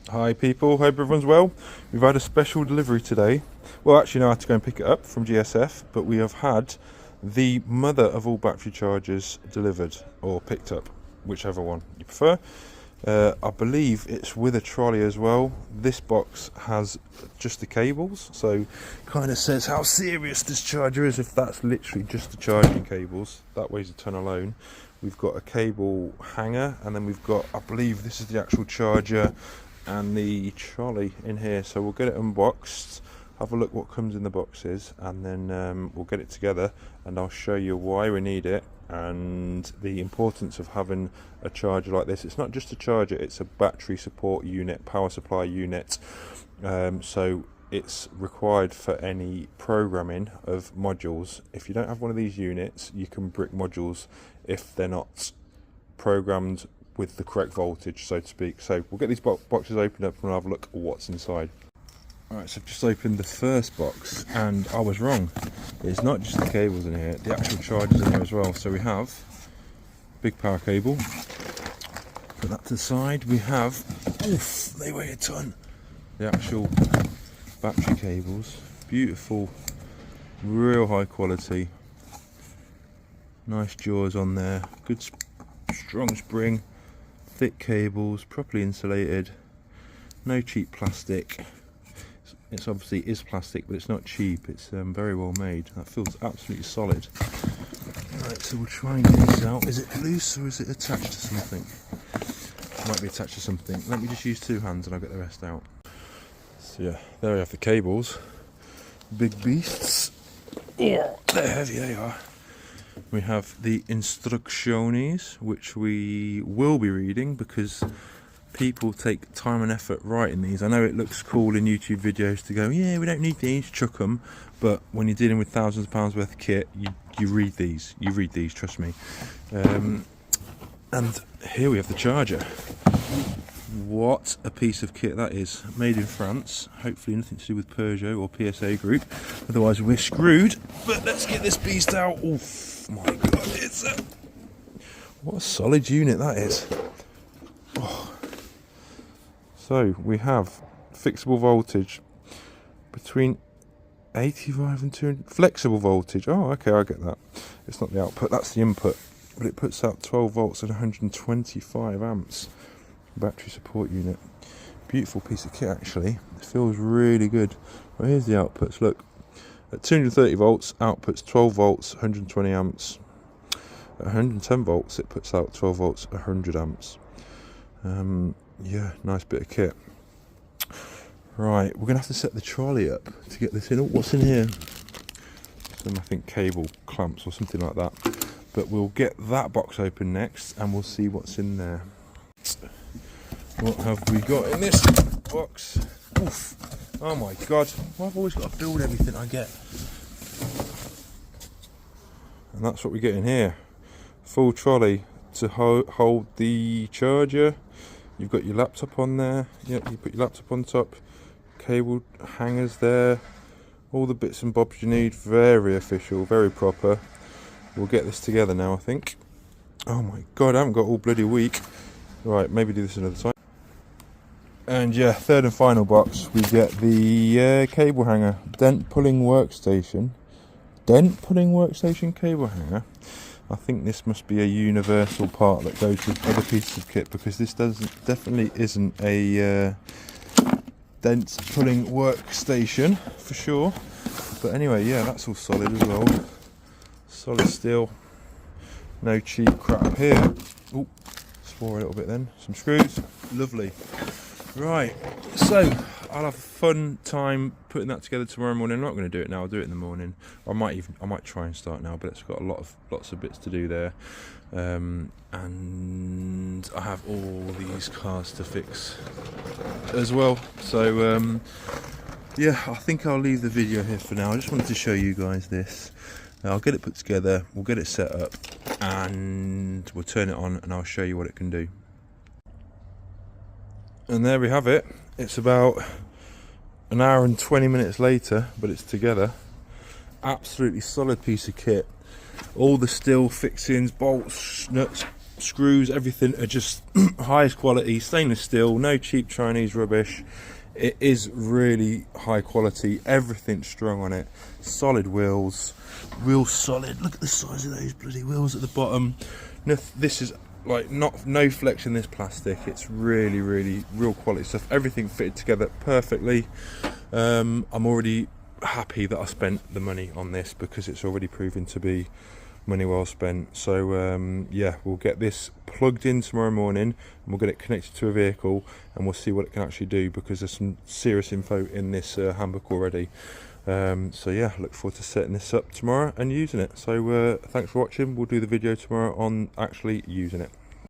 Hi people, hope everyone's well. We've had a special delivery today. Well, actually no, I had to go and pick it up from GSF, but we have had the mother of all battery chargers delivered, or picked up, whichever one you prefer. I believe it's with a trolley as well. This box has just the cables, so kind of says how serious this charger is if that's literally just the charging cables. That weighs a ton alone. We've got a cable hanger, and then we've got, I believe this is the actual charger and the trolley in here. So we'll get it unboxed, have a look what comes in the boxes, and then we'll get it together and I'll show you why we need it and the importance of having a charger like this. It's not just a charger, it's a battery support unit, power supply unit, so it's required for any programming of modules. If you don't have one of these units, you can brick modules if they're not programmed with the correct voltage, so to speak. So we'll get these boxes opened up and we'll have a look at what's inside. Alright, so I've just opened the first box and I was wrong. It's not just the cables in here, the actual charger's in here as well. So we have big power cable, put that to the side. We have, oof, they weigh a ton, the actual battery cables. Beautiful, real high quality, nice jaws on there, good strong spring, thick cables, properly insulated, no cheap plastic. It's obviously is plastic, but it's not cheap. It's very well made. That feels absolutely solid. Right, so we'll try and get this out. Is it loose or is it attached to something? It might be attached to something. Let me just use two hands and I'll get the rest out. So yeah, there we have the cables. Big beasts. Oh, they're heavy, they are. We have the instructions, which we will be reading because people take time and effort writing these. I know it looks cool in YouTube videos to go, yeah, we don't need these, chuck them, but when you're dealing with thousands of pounds worth of kit, you read these. You read these, trust me. And here we have the charger. What a piece of kit that is. Made in France. Hopefully nothing to do with Peugeot or PSA Group, otherwise we're screwed. But let's get this beast out. Oof, my god, it's a... what a solid unit that is. Oh. So we have fixable voltage between 85 and 200, flexible voltage. Oh, okay, I get that. It's not the output, that's the input, but it puts out 12 volts and 125 amps. Battery support unit. Beautiful piece of kit actually. It feels really good. Well, here's the outputs. Look, at 230 volts, outputs 12 volts, 120 amps. At 110 volts, it puts out 12 volts, 100 amps. Yeah, nice bit of kit. Right, we're gonna have to set the trolley up to get this in. Oh, what's in here? Some, I think, cable clamps or something like that. But we'll get that box open next and we'll see what's in there. What have we got in this box? Oof. Oh my god, well, I've always got to build everything I get. And that's what we get in here. Full trolley to hold the charger. You've got your laptop on there. Yep, you put your laptop on top. Cable hangers there. All the bits and bobs you need. Very official, very proper. We'll get this together now, I think. Oh my god, I haven't got all bloody week. Right, maybe do this another time. And yeah, third and final box, we get the cable hanger. Dent pulling workstation cable hanger. I think this must be a universal part that goes with other pieces of kit, because this definitely isn't a dent pulling workstation for sure. But anyway, yeah, that's all solid as well. Solid steel, no cheap crap here. Oh, swore a little bit then. Some screws, lovely. Right, so I'll have a fun time putting that together tomorrow morning. I'm not going to do it now, I'll do it in the morning. I might try and start now, but it's got lots of bits to do there. And I have all these cars to fix as well. So yeah, I think I'll leave the video here for now. I just wanted to show you guys this. I'll get it put together, we'll get it set up, and we'll turn it on and I'll show you what it can do. And there we have it. It's about an hour and 20 minutes later, but it's together. Absolutely solid piece of kit. All the steel fixings, bolts, nuts, screws, everything are just highest quality, stainless steel, no cheap Chinese rubbish. It is really high quality, everything's strong on it, solid wheels, real solid. Look at the size of those bloody wheels at the bottom. This is like no flex in this plastic. It's really real quality stuff, everything fitted together perfectly. I'm already happy that I spent the money on this because it's already proven to be money well spent. So yeah, we'll get this plugged in tomorrow morning and we'll get it connected to a vehicle and we'll see what it can actually do, because there's some serious info in this handbook already. So yeah, look forward to setting this up tomorrow and using it. So thanks for watching. We'll do the video tomorrow on actually using it.